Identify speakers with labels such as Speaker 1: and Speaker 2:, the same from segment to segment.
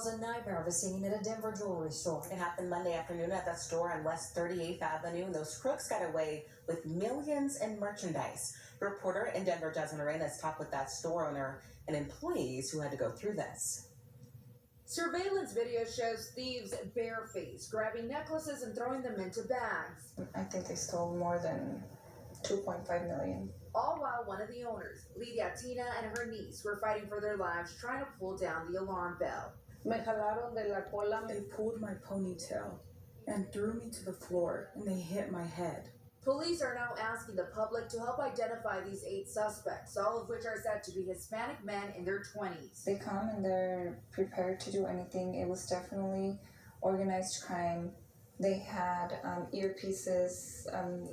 Speaker 1: follows a nightmare of a scene at a Denver jewelry store.
Speaker 2: It happened Monday afternoon at that store on West 38th Avenue, and those crooks got away with millions in merchandise. Reporter in Denver, Jasmine Arenas, talked with that store owner and employees who had to go through this.
Speaker 3: Surveillance video shows thieves barefaced, grabbing necklaces and throwing them into bags.
Speaker 4: I think they stole more than 2.5 million.
Speaker 3: All while one of the owners, Lydia Tina, and her niece were fighting for their lives, trying to pull down the alarm bell.
Speaker 4: Me jalaron de la cola.
Speaker 5: They pulled my ponytail and threw me to the floor, and they hit my head.
Speaker 3: Police are now asking the public to help identify these 8 suspects, all of which are said to be Hispanic men in their 20s.
Speaker 4: They come and they're prepared to do anything. It was definitely organized crime. They had earpieces.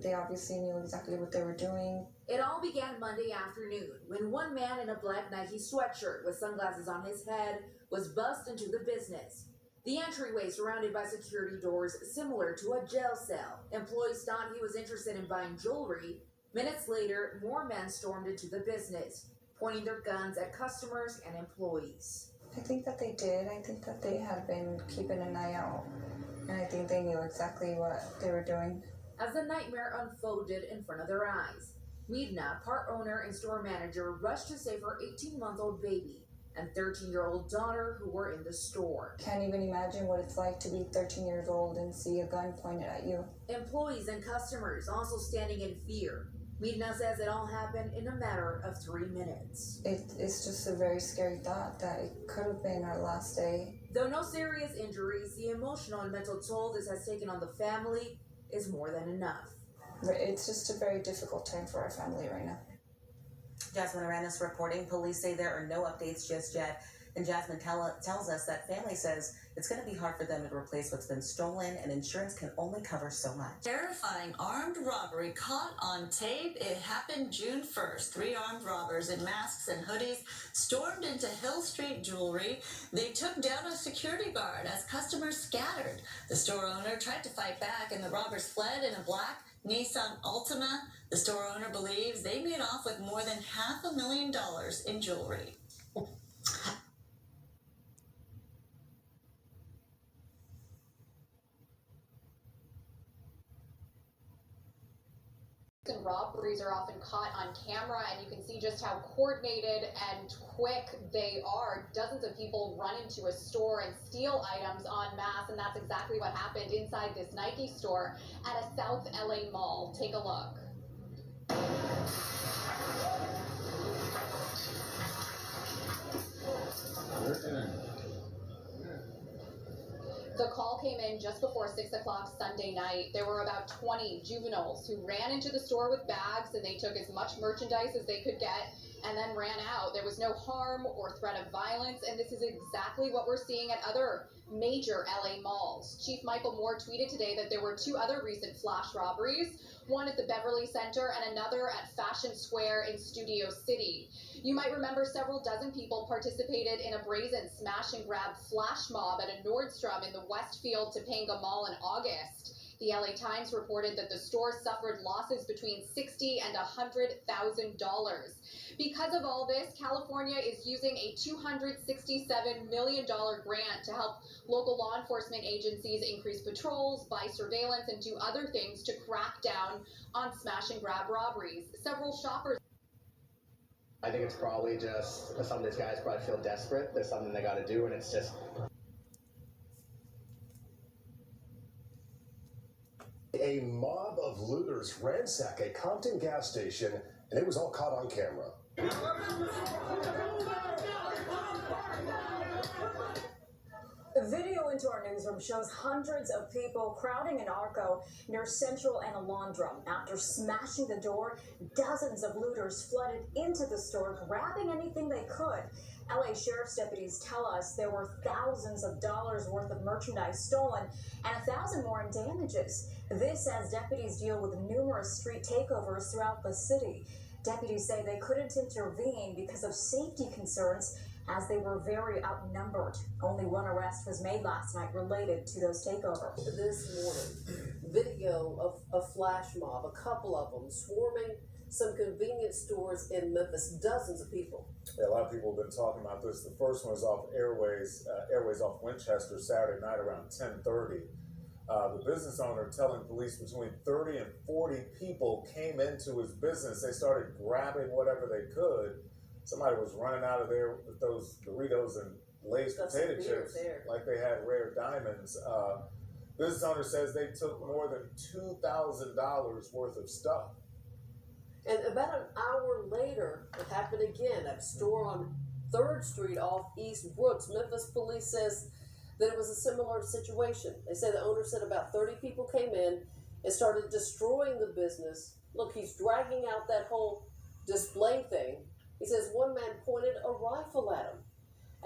Speaker 4: They obviously knew exactly what they were doing.
Speaker 3: It all began Monday afternoon when one man in a black Nike sweatshirt with sunglasses on his head was bussed into the business. The entryway surrounded by security doors similar to a jail cell. Employees thought he was interested in buying jewelry. Minutes later, more men stormed into the business, pointing their guns at customers and employees.
Speaker 4: I think that they did. I think that they had been keeping an eye out. And I think they knew exactly what they were doing.
Speaker 3: As the nightmare unfolded in front of their eyes, Midna, part owner and store manager, rushed to save her 18-month-old baby and 13-year-old daughter who were in the store.
Speaker 4: Can't even imagine what it's like to be 13 years old and see a gun pointed at you.
Speaker 3: Employees and customers also standing in fear. Midna says it all happened in a matter of 3 minutes.
Speaker 4: It's just a very scary thought that it could have been our last day.
Speaker 3: Though no serious injuries, the emotional and mental toll this has taken on the family is more than enough.
Speaker 4: It's just a very difficult time for our family right now.
Speaker 2: Jasmine Arenas reporting. Police say there are no updates just yet. And Jasmine tells us that family says it's going to be hard for them to replace what's been stolen, and insurance can only cover so much.
Speaker 6: Terrifying armed robbery caught on tape. It happened June 1st. 3 armed robbers in masks and hoodies stormed into Hill Street Jewelry. They took down a security guard as customers scattered. The store owner tried to fight back, and the robbers fled in a black Nissan Altima. The store owner believes they made off with more than $500,000 in jewelry.
Speaker 7: And robberies are often caught on camera, and you can see just how coordinated and quick they are. Dozens of people run into a store and steal items en masse, and that's exactly what happened inside this Nike store at a South LA mall. Take a look. The call came in just before 6 o'clock Sunday night. There were about 20 juveniles who ran into the store with bags, and they took as much merchandise as they could get and then ran out. There was no harm or threat of violence, and this is exactly what we're seeing at other major LA malls. Chief Michael Moore tweeted today that there were 2 other recent flash robberies, one at the Beverly Center and another at Fashion Square in Studio City. You might remember several dozen people participated in a brazen smash and grab flash mob at a Nordstrom in the Westfield Topanga Mall in August. The LA Times reported that the store suffered losses between $60,000 and $100,000. Because of all this, California is using a $267 million grant to help local law enforcement agencies increase patrols, buy surveillance, and do other things to crack down on smash and grab robberies. Several shoppers.
Speaker 8: I think it's probably just some of these guys probably feel desperate. There's something they got to do, and it's just.
Speaker 9: A mob of looters ransacked a Compton gas station, and it was all caught on camera.
Speaker 10: The video into our newsroom shows hundreds of people crowding an Arco near Central and Alondra. After smashing the door, dozens of looters flooded into the store, grabbing anything they could. LA Sheriff's deputies tell us there were thousands of dollars worth of merchandise stolen and 1,000 more in damages. This as deputies deal with numerous street takeovers throughout the city. Deputies say they couldn't intervene because of safety concerns as they were very outnumbered. Only 1 arrest was made last night related to those takeovers.
Speaker 11: This morning, video of a flash mob, a couple of them swarming some convenience stores in Memphis, dozens of people.
Speaker 12: Yeah, a lot of people have been talking about this. The first one was off Airways off Winchester Saturday night around 10:30. The business owner telling police between 30 and 40 people came into his business. They started grabbing whatever they could. Somebody was running out of there with those Doritos and Lay's potato chips like they had rare diamonds. Business owner says they took more than $2,000 worth of stuff.
Speaker 11: And about an hour later, it happened again at a store on 3rd Street off East Brooks. Memphis police says that it was a similar situation. They say the owner said about 30 people came in and started destroying the business. Look, he's dragging out that whole display thing. He says one man pointed a rifle at him.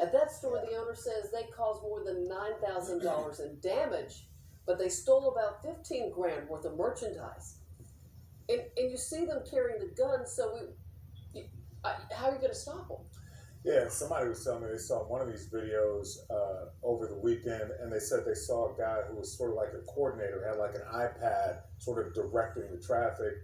Speaker 11: At that store, the owner says they caused more than $9,000 in damage, but they stole about 15 grand worth of merchandise. And you see them carrying the guns, so how are you going to stop them?
Speaker 12: Yeah, somebody was telling me they saw one of these videos over the weekend, and they said they saw a guy who was sort of like a coordinator, had like an iPad sort of directing the traffic,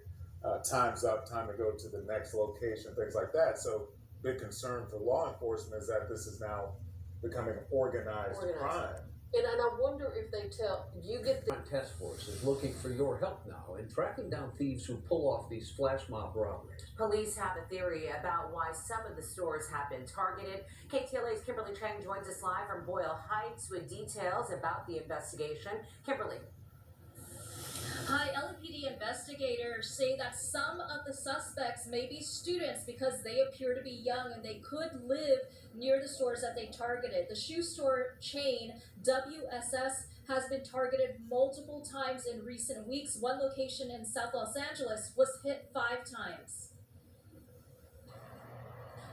Speaker 12: time's up, time to go to the next location, things like that. So big concern for law enforcement is that this is now becoming organized crime.
Speaker 11: And I wonder if they tell you get the
Speaker 13: task force is looking for your help now in tracking down thieves who pull off these flash mob robberies.
Speaker 14: Police have a theory about why some of the stores have been targeted. KTLA's Kimberly Chang joins us live from Boyle Heights with details about the investigation. Kimberly.
Speaker 15: Hi, LAPD investigators say that some of the suspects may be students because they appear to be young and they could live near the stores that they targeted. The shoe store chain WSS has been targeted multiple times in recent weeks. One location in South Los Angeles was hit 5 times.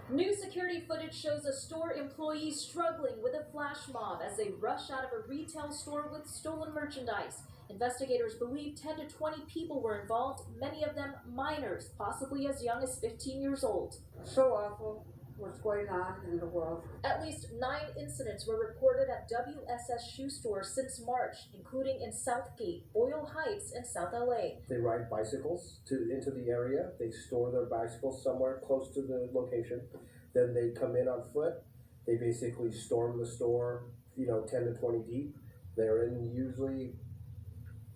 Speaker 15: New security footage shows a store employee struggling with a flash mob as they rush out of a retail store with stolen merchandise. Investigators believe 10 to 20 people were involved, many of them minors, possibly as young as 15 years old.
Speaker 16: So awful what's going on in the world.
Speaker 15: At least 9 incidents were reported at WSS shoe stores since March, including in Southgate, Boyle Heights, and South LA.
Speaker 17: They ride bicycles into the area. They store their bicycles somewhere close to the location. Then they come in on foot. They basically storm the store, 10 to 20 deep. They're usually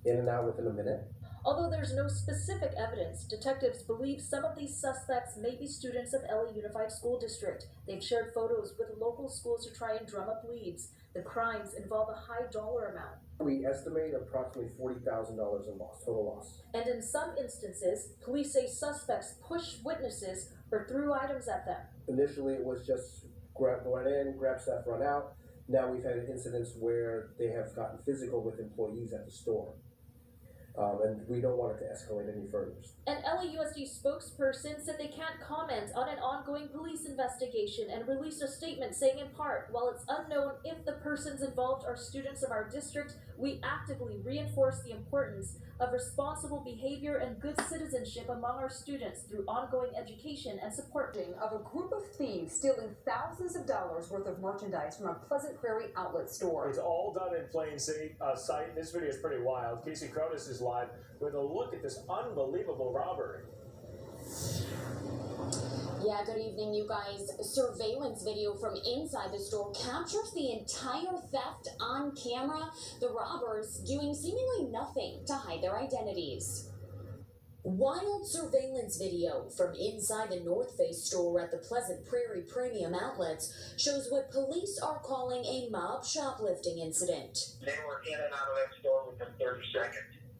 Speaker 17: in and out within a minute.
Speaker 15: Although there's no specific evidence, detectives believe some of these suspects may be students of LA Unified School District. They've shared photos with local schools to try and drum up leads. The crimes involve a high dollar amount.
Speaker 17: We estimate approximately $40,000 in total loss.
Speaker 15: And in some instances, police say suspects pushed witnesses or threw items at them.
Speaker 17: Initially, it was just run in, grab stuff, run out. Now we've had incidents where they have gotten physical with employees at the store. And we don't want it to escalate any further.
Speaker 15: An LAUSD spokesperson said they can't comment on an ongoing police investigation and released a statement saying in part, while it's unknown if the persons involved are students of our district, we actively reinforce the importance of responsible behavior and good citizenship among our students through ongoing education and support.
Speaker 18: Of a group of thieves stealing thousands of dollars worth of merchandise from a Pleasant Prairie outlet store.
Speaker 19: It's all done in plain sight. This video is pretty wild. Casey Cronis is live with a look at this unbelievable robbery.
Speaker 20: Yeah, good evening, you guys. Surveillance video from inside the store captures the entire theft on camera. The robbers doing seemingly nothing to hide their identities. Wild surveillance video from inside the North Face store at the Pleasant Prairie Premium Outlets shows what police are calling a mob shoplifting incident.
Speaker 21: They were in and out of that store within 30 seconds.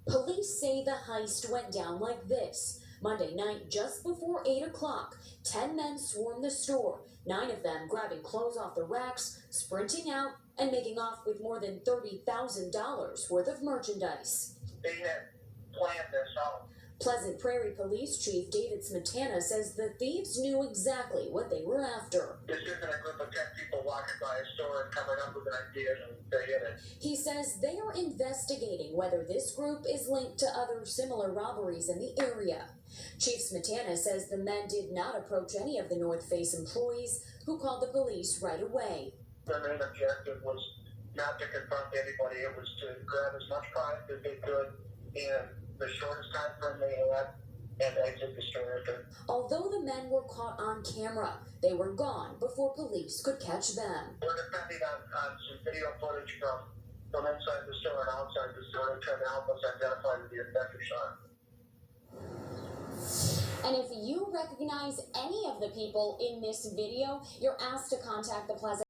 Speaker 20: Police say the heist went down like this. Monday night, just before 8 o'clock, 10 men swarmed the store, 9 of them grabbing clothes off the racks, sprinting out, and making off with more than $30,000 worth of merchandise.
Speaker 21: They had planned this out.
Speaker 20: Pleasant Prairie Police Chief David Smetana says the thieves knew exactly what they were after.
Speaker 21: This isn't a group of 10 people walking by a store and coming up with an idea and they hit it.
Speaker 20: He says they are investigating whether this group is linked to other similar robberies in the area. Chief Smetana says the men did not approach any of the North Face employees, who called the police right away.
Speaker 21: Their main objective was not to confront anybody. It was to grab as much product as they could in the shortest time frame they had and exit the store.
Speaker 20: Although the men were caught on camera, they were gone before police could catch them.
Speaker 21: We're depending on some video footage from inside the store and outside the store to try to help us identify who the offenders are.
Speaker 20: And if you recognize any of the people in this video, you're asked to contact the Plaza